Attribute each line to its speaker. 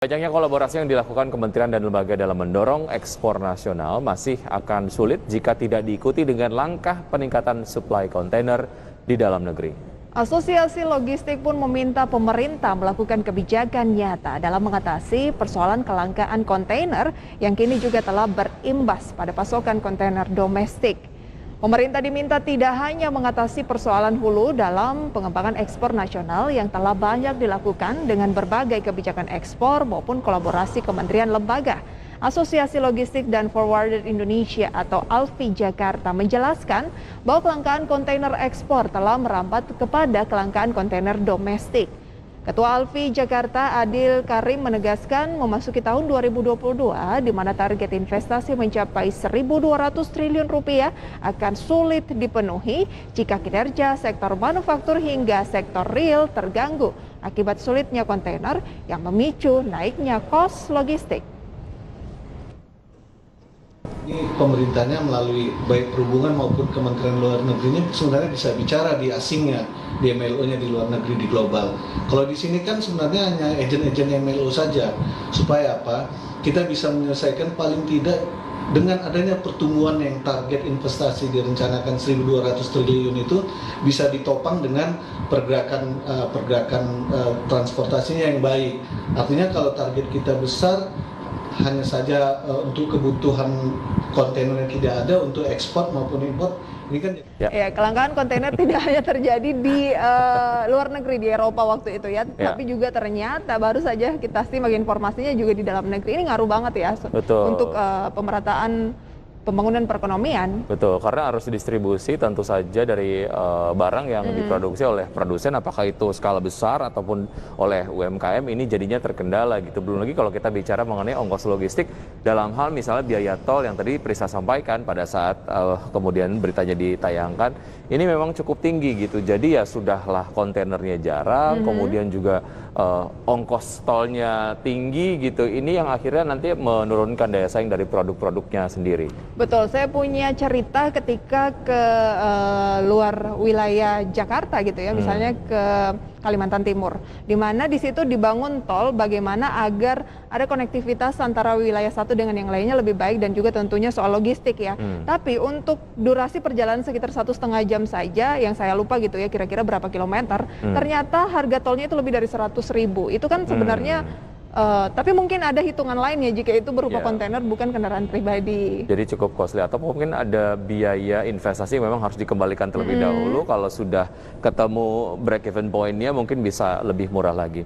Speaker 1: Banyaknya kolaborasi yang dilakukan kementerian dan lembaga dalam mendorong ekspor nasional masih akan sulit jika tidak diikuti dengan langkah peningkatan suplai kontainer di dalam negeri.
Speaker 2: Asosiasi Logistik pun meminta pemerintah melakukan kebijakan nyata dalam mengatasi persoalan kelangkaan kontainer yang kini juga telah berimbas pada pasokan kontainer domestik. Pemerintah diminta tidak hanya mengatasi persoalan hulu dalam pengembangan ekspor nasional yang telah banyak dilakukan dengan berbagai kebijakan ekspor maupun kolaborasi kementerian lembaga. Asosiasi Logistik dan Forwarder Indonesia atau ALFI Jakarta menjelaskan bahwa kelangkaan kontainer ekspor telah merambat kepada kelangkaan kontainer domestik. Ketua ALFI Jakarta Adil Karim menegaskan memasuki tahun 2022 di mana target investasi mencapai 1.200 triliun rupiah akan sulit dipenuhi jika kinerja sektor manufaktur hingga sektor real terganggu akibat sulitnya kontainer yang memicu naiknya kos logistik.
Speaker 3: Ini pemerintahnya melalui baik perhubungan maupun Kementerian Luar Negerinya sebenarnya bisa bicara di asingnya, di MLO-nya di luar negeri, di global. Kalau di sini kan sebenarnya hanya agen-agen MLO saja. Supaya apa? Kita bisa menyelesaikan paling tidak dengan adanya pertumbuhan yang target investasi direncanakan 1.200 triliun itu bisa ditopang dengan pergerakan transportasinya yang baik. Artinya kalau target kita besar, hanya saja untuk kebutuhan kontainer yang tidak ada untuk ekspor maupun impor, ini kan
Speaker 2: kelangkaan kontainer tidak hanya terjadi di luar negeri, di Eropa waktu itu ya, tapi juga ternyata baru saja kita simak informasinya juga di dalam negeri. Ini ngaruh banget ya untuk pemerataan pembangunan perekonomian.
Speaker 1: Betul, karena harus distribusi tentu saja dari barang yang diproduksi oleh produsen, apakah itu skala besar ataupun oleh UMKM, ini jadinya terkendala gitu. Belum lagi kalau kita bicara mengenai ongkos logistik dalam hal misalnya biaya tol yang tadi Prisa sampaikan pada saat kemudian beritanya ditayangkan, ini memang cukup tinggi gitu. Jadi ya sudahlah kontainernya jarang, kemudian juga ongkos tolnya tinggi gitu. Ini yang akhirnya nanti menurunkan daya saing dari produk-produknya sendiri.
Speaker 2: Betul, saya punya cerita ketika ke luar wilayah Jakarta gitu ya, misalnya ke Kalimantan Timur, di mana di situ dibangun tol bagaimana agar ada konektivitas antara wilayah satu dengan yang lainnya lebih baik dan juga tentunya soal logistik ya. Tapi untuk durasi perjalanan sekitar 1,5 jam saja, yang saya lupa gitu ya kira-kira berapa kilometer, ternyata harga tolnya itu lebih dari 100.000. Itu kan sebenarnya tapi mungkin ada hitungan lain ya jika itu berupa kontainer bukan kendaraan pribadi.
Speaker 1: Jadi cukup costly, atau mungkin ada biaya investasi yang memang harus dikembalikan terlebih dahulu. Kalau sudah ketemu break even point-nya mungkin bisa lebih murah lagi.